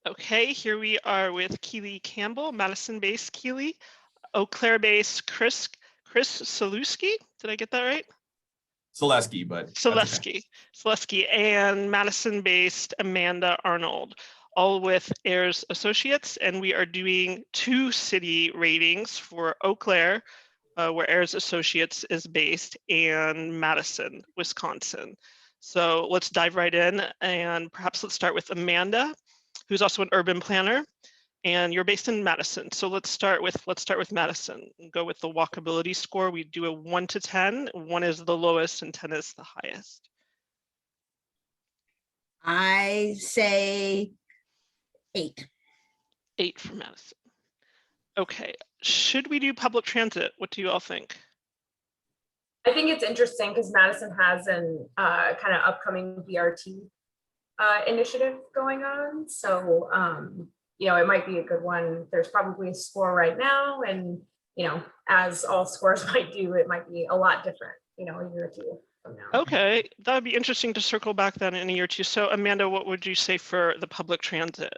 Okay, here we are with Keely Campbell, Madison-based Keely, Eau Claire-based Chris Silewski. Did I get that right? Silewski, but that's okay. Silewski, and Madison-based Amanda Arnold, all with Ayers Associates, and we are doing 2 city ratings for Eau Claire, where Ayers Associates is based, and Madison, Wisconsin. So let's dive right in, and perhaps let's start with Amanda, who's also an urban planner, and you're based in Madison. So let's start with Madison and go with the walkability score. We do a 1 to 10. 1 is the lowest and 10 is the highest. I say 8. 8 for Madison. Okay, should we do public transit? What do you all think? I think it's interesting because Madison has an kind of upcoming BRT initiative going on. So, it might be a good one. There's probably a score right now. And, as all scores might do, it might be a lot different, a year or 2 from now. Okay, that would be interesting to circle back then in a year or 2. So Amanda, what would you say for the public transit?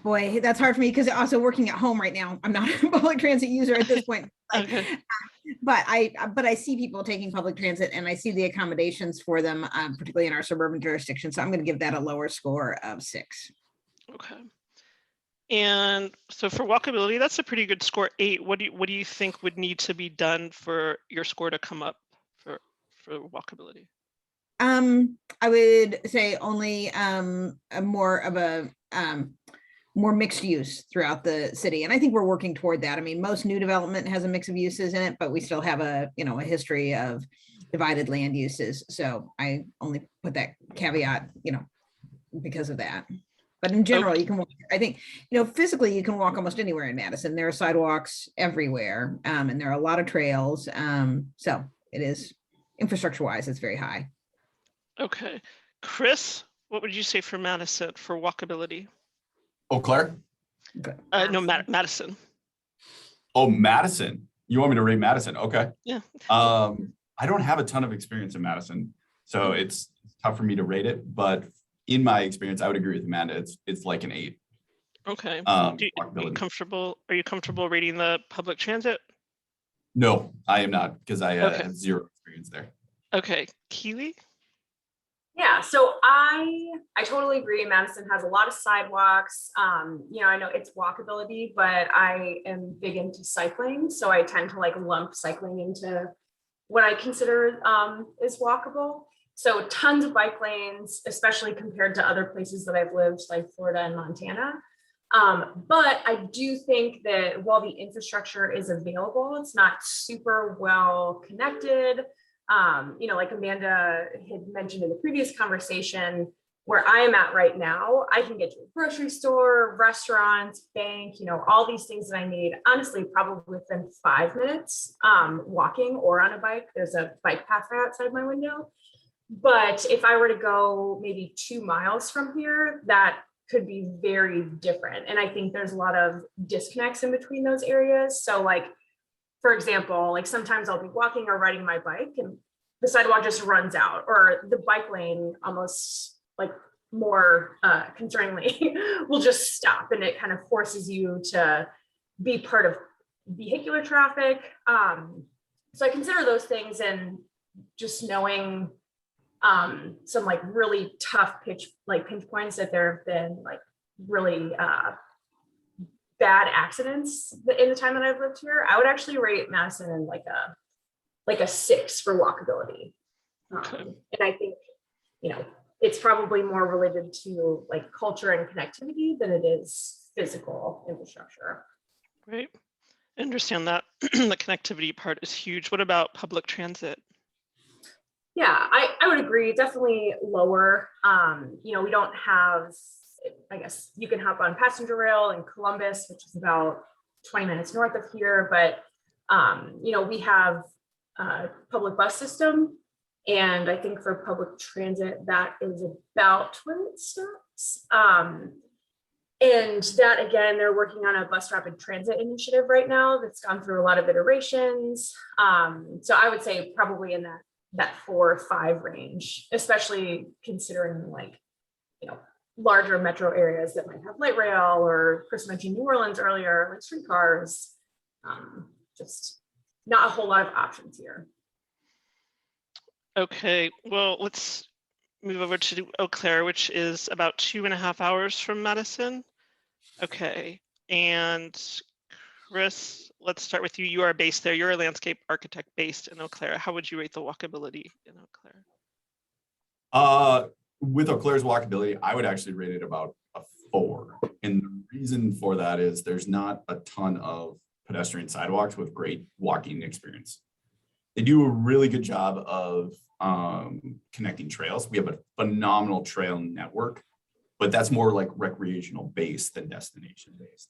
Boy, that's hard for me because also working at home right now. I'm not a public transit user at this point. Okay. But I see people taking public transit and I see the accommodations for them, particularly in our suburban jurisdiction. So I'm going to give that a lower score of 6. Okay. And so for walkability, that's a pretty good score, 8. What do you think would need to be done for your score to come up for walkability? I would say only a more of a more mixed use throughout the city. And I think we're working toward that. I mean, most new development has a mix of uses in it, but we still have a history of divided land uses. So I only put that caveat, because of that. But in general, you can walk, I think, physically you can walk almost anywhere in Madison. There are sidewalks everywhere, and there are a lot of trails. So it is, infrastructure wise, it's very high. Okay. Chris, what would you say for Madison for walkability? Eau Claire? No, Madison. Oh, Madison. You want me to rate Madison? Okay. Yeah. I don't have a ton of experience in Madison, so it's tough for me to rate it. But in my experience, I would agree with Amanda. It's like an 8. Okay. Are you comfortable rating the public transit? No, I am not, because I have 0 experience there. Okay. Keely? Yeah, so I totally agree. Madison has a lot of sidewalks. I know it's walkability, but I am big into cycling. So I tend to lump cycling into what I consider is walkable. So tons of bike lanes, especially compared to other places that I've lived, like Florida and Montana. But I do think that while the infrastructure is available, it's not super well connected. Like Amanda had mentioned in the previous conversation, where I am at right now, I can get to a grocery store, restaurants, bank, all these things that I need, honestly, probably within 5 minutes, walking or on a bike. There's a bike path right outside my window. But if I were to go maybe 2 miles from here, that could be very different. And I think there's a lot of disconnects in between those areas. So for example, sometimes I'll be walking or riding my bike and the sidewalk just runs out, or the bike lane almost more concerningly will just stop, and it kind of forces you to be part of vehicular traffic. So I consider those things, and just knowing some really tough pinch points that there have been really bad accidents in the time that I've lived here, I would actually rate Madison in a 6 for walkability. And I think, it's probably more related to culture and connectivity than it is physical infrastructure. Right. I understand that. The connectivity part is huge. What about public transit? Yeah, I would agree. Definitely lower. We don't have, I guess you can hop on passenger rail in Columbus, which is about 20 minutes north of here. But, we have a public bus system. And I think for public transit, that is about 20 stops. And that, again, they're working on a bus rapid transit initiative right now that's gone through a lot of iterations. So I would say probably in that 4 or 5 range, especially considering larger metro areas that might have light rail, or Chris mentioned New Orleans earlier, like streetcars. Just not a whole lot of options here. Okay, well, let's move over to Eau Claire, which is about 2.5 hours from Madison. Okay, and Chris, let's start with you. You are based there. You're a landscape architect based in Eau Claire. How would you rate the walkability in Eau Claire? With Eau Claire's walkability, I would actually rate it about a 4. And the reason for that is there's not a ton of pedestrian sidewalks with great walking experience. They do a really good job of connecting trails. We have a phenomenal trail network, but that's more like recreational based than destination based.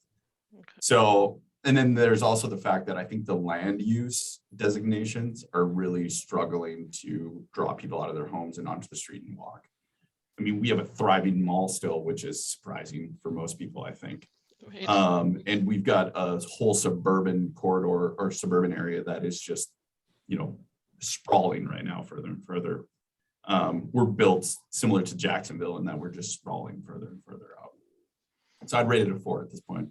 Okay. So, and then there's also the fact that I think the land use designations are really struggling to draw people out of their homes and onto the street and walk. I mean, we have a thriving mall still, which is surprising for most people, I think. Right. And we've got a whole suburban corridor or suburban area that is just, you know, sprawling right now further and further. We're built similar to Jacksonville in that we're just sprawling further and further out. So I'd rate it a 4 at this point.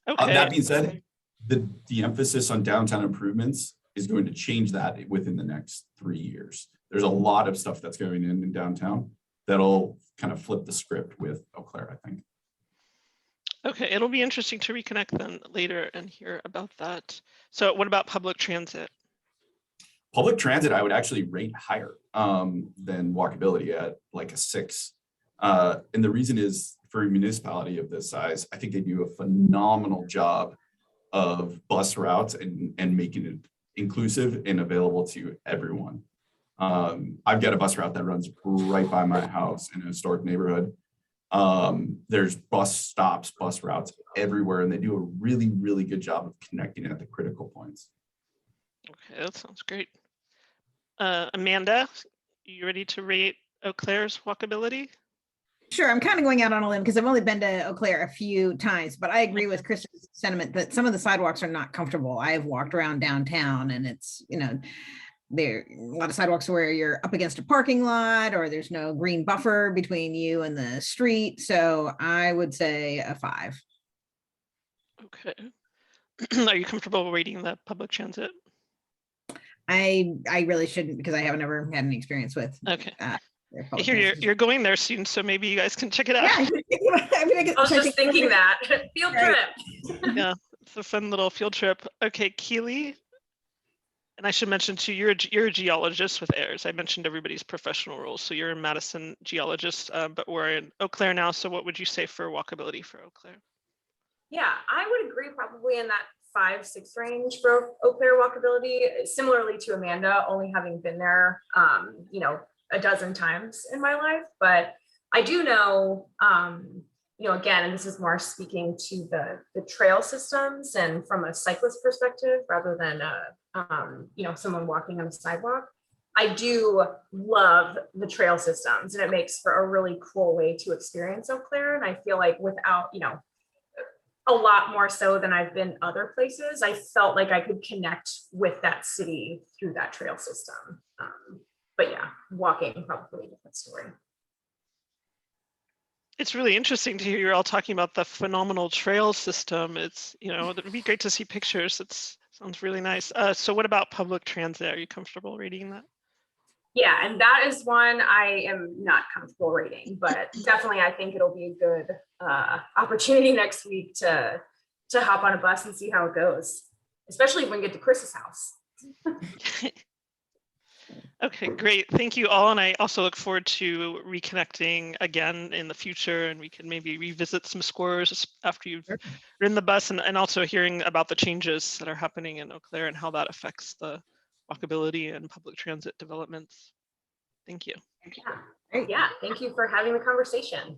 Okay. That being said, the emphasis on downtown improvements is going to change that within the next 3 years. There's a lot of stuff that's going in downtown that'll kind of flip the script with Eau Claire, I think. Okay, it'll be interesting to reconnect then later and hear about that. So what about public transit? Public transit, I would actually rate higher than walkability at like a 6. And the reason is, for a municipality of this size, I think they do a phenomenal job of bus routes and making it inclusive and available to everyone. I've got a bus route that runs right by my house in a historic neighborhood. There's bus stops, bus routes everywhere, and they do a really, really good job of connecting at the critical points. Okay, that sounds great. Amanda, you ready to rate Eau Claire's walkability? Sure, I'm kind of going out on a limb because I've only been to Eau Claire a few times, but I agree with Chris's sentiment that some of the sidewalks are not comfortable. I have walked around downtown and it's, you know, there are a lot of sidewalks where you're up against a parking lot or there's no green buffer between you and the street. So I would say a 5. Okay. Are you comfortable rating the public transit? I really shouldn't because I haven't ever had any experience with. Okay. their I public hear transit. you're going there soon, so maybe you guys can check it out. Yeah, I was just thinking that. Field Right. trip. Yeah, it's a fun little field trip. Okay, Keely. And I should mention too, you're a geologist with AIRS. I mentioned everybody's professional roles. So you're a Madison geologist, but we're in Eau Claire now. So what would you say for walkability for Eau Claire? Yeah, I would agree probably in that 5-6 range for Eau Claire walkability. Similarly to Amanda, only having been there, you know, a dozen times in my life, but I do know, you know, again, and this is more speaking to the trail systems and from a cyclist perspective rather than you know, someone walking on a sidewalk. I do love the trail systems, and it makes for a really cool way to experience Eau Claire. And I feel like without, you know, a lot more so than I've been other places, I felt like I could connect with that city through that trail system. But yeah, walking probably a different story. It's really interesting to hear you're all talking about the phenomenal trail system. It's, you know, it would be great to see pictures. It sounds really nice. So what about public transit? Are you comfortable reading that? Yeah, and that is one I am not comfortable rating, but definitely I think it'll be a good opportunity next week to hop on a bus and see how it goes, especially when we get to Chris's house. Okay, great. Thank you all. And I also look forward to reconnecting again in the future, and we can maybe revisit some scores after you've ridden the bus, and also hearing about the changes that are happening in Eau Claire and how that affects the walkability and public transit developments. Thank you. Yeah, thank you for having the conversation.